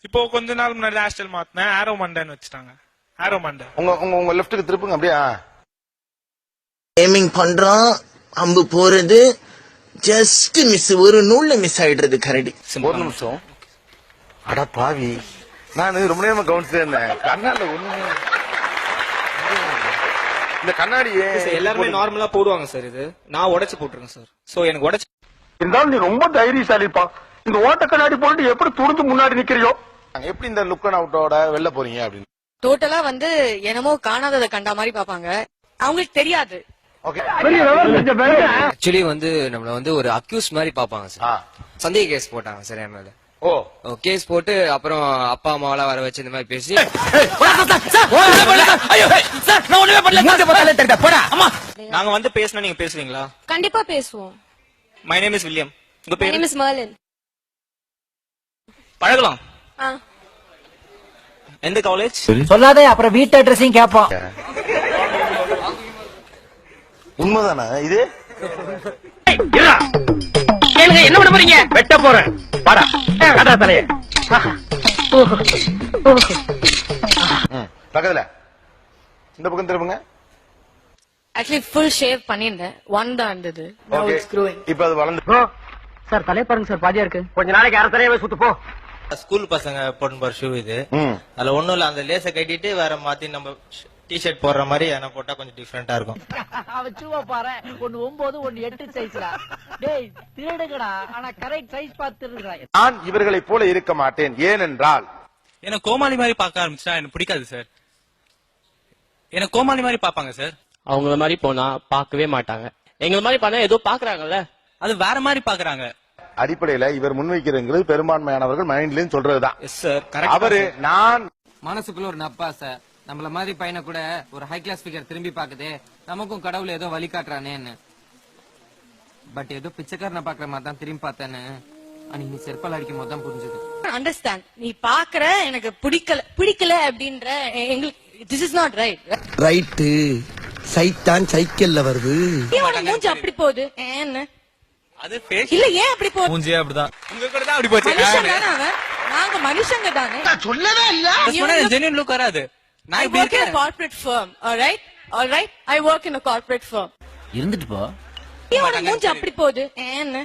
இப்போ கொஞ்ச நாள் முன்னாடி ஹேர் ஸ்டைல் மாத்தினேன், ஆரோ மண்டன்னு வச்சுட்டாங்க. ஆரோ மண்டை. உங்க லெஃப்ட்டுக்கு திருப்புங்க அப்படியே. ஏமிங் பண்றான், அம்பு போறது ஜஸ்ட் மிஸ், ஒரு நூல்ல மிஸ் ஆயிடுறது கரடி. ஒரு நிமிஷம். அட பாவி, நான் ரொம்ப நேரமா கவனிச்சுட்டே இருந்தேன். கண்ணாடி ஒண்ணு இந்த கண்ணாடி எல்லாருமே நார்மலா போடுவாங்க சார். இது நான் உடைச்சு போட்டுருக்கேன் சார். சோ எனக்கு உடைச்சு இருந்தாலும் நீ ரொம்ப தைரியசாலிப்பா. இந்த ஓட்ட கண்ணாடி போட்டு எப்படி துணிஞ்சு முன்னாடி நிக்கிறியோ? எப்படி இந்த லுக் அண்ட் அவுட்டோட வெளில போறீங்க அப்படின்னு டோட்டலா என்னமோ காணாததை கண்டா மாதிரி பாப்பாங்க. அவங்களுக்கு தெரியாது. ஆக்சுவலி நம்மள ஒரு அக்யூஸ் மாதிரி பாப்பாங்க சார். சந்தேக கேஸ் போட்டாங்க சார் என் மேல. கேஸ் போட்டு அப்புறம் அப்பா அம்மாவெல்லாம் வர வச்சு இந்த மாதிரி பேசி நாங்க பேசினா நீங்க பேசுவீங்களா? கண்டிப்பா பேசுவோம். My name is William. உங்க பேர்? Name is Marlin. பழகலாம். எந்த காலேஜ் சொல்லாதே, அப்புறம் வீட்டு அட்ரஸையும் கேட்போம். உண்மைதானா இது? என்ன பண்ண போறீங்க? வெட்ட போறேன். வாடா கடா தலைய. பக்கத்துல இந்த பக்கம் திரும்புங்க. ஆக்சுவலி ஃபுல் ஷேவ் பண்ணிருந்தேன். ஒன் தான் இருந்தது. Now it's growing. இப்ப அது வளர்ந்து. சார் தலைய பாருங்க சார், பாதியா இருக்கு. கொஞ்ச நாளைக்கு அரை தலையவே சுத்து போ. ஸ்கூல் பசங்க போட்டு போற ஷூ இது. அதுல ஒண்ணும் இல்ல, அந்த லேச கட்டிட்டு வேற மாத்தி நம்ம டிஷர்ட் போடுற மாதிரி என்ன போட்டா கொஞ்சம் டிஃபரெண்டா இருக்கும். அவன் சூவா பாரு, ஒன்னு 9 ஒன்னு 8 சைஸ்ல. டேய் திருடுங்கடா, ஆனா கரெக்ட் சைஸ் பார்த்து திருடுறாங்க. நான் இவர்களை போல இருக்க மாட்டேன். ஏனென்றால் எனக்கு கோமாளி மாதிரி பார்க்க ஆரம்பிச்சா எனக்கு பிடிக்காது சார். எனக்கு கோமாளி மாதிரி பாப்பாங்க சார். அவங்கள மாதிரி போனா பாக்கவே மாட்டாங்க. எங்கள மாதிரி பண்ணா ஏதோ பாக்குறாங்கல்ல, அது வேற மாதிரி பாக்குறாங்க. அடிப்படையில இவர் முன்வைக்கிறது பெரும்பான்மையானவர்கள் மைண்ட்லயும் சொல்றதுதான். Yes sir. அவரு நான் மனசுக்குள்ள ஒரு நப்பாசை, நம்மள மாதிரி பையனை கூட ஒரு ஹை கிளாஸ் ஃபிகர் திரும்பி பாக்குதே, நமக்கும் கடவுள் ஏதோ வழி காட்டுறானேன்னு. பட் ஏதோ பிச்சைக்காரனை பாக்குற மாதிரி தான் திரும்பி பார்த்தேன்னு அன்னைக்கு நீ செருப்பால் அடிக்கும் போது தான் புரிஞ்சது. அண்டர்ஸ்டாண்ட், நீ பாக்குற எனக்கு பிடிக்கல அப்படின்ற எங்களுக்கு this is not right. Right, சைத்தான் சைக்கிள்ல வருது. மூஞ்சி அப்படி போகுது ஏன்னு அது ஃபேஸ் இல்ல, ஏன் அப்படி போகுது? மூஞ்சியே அப்படிதான். உங்க கூட தான் அப்படி போச்சு. மனுஷங்க தானே அவன், நாங்க மனுஷங்க தானே. சொல்லவே இல்ல. ஜென்யூன் லுக் வராது. நான் I இப்படி work in a இருக்கேன். corporate firm, all right, I work in a corporate firm. இருந்துட்டு போ. ஏன் மூஞ்சி அப்படி போகுது ஏன்னு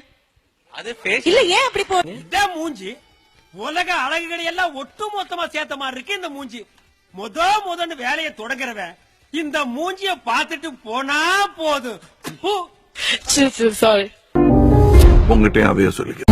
அது ஃபேஸ் இல்ல, ஏன் அப்படி போகுது? இந்த மூஞ்சி உலக அழகுகளை எல்லாம் ஒட்டு மொத்தமா சேர்த்த மாதிரி இருக்கு. இந்த மூஞ்சி முதன்னு வேலையை தொடங்குறவன் இந்த மூஞ்சிய பாத்துட்டு போனா போதும். Sorry. உங்ககிட்ட அதையே சொல்லிக்க.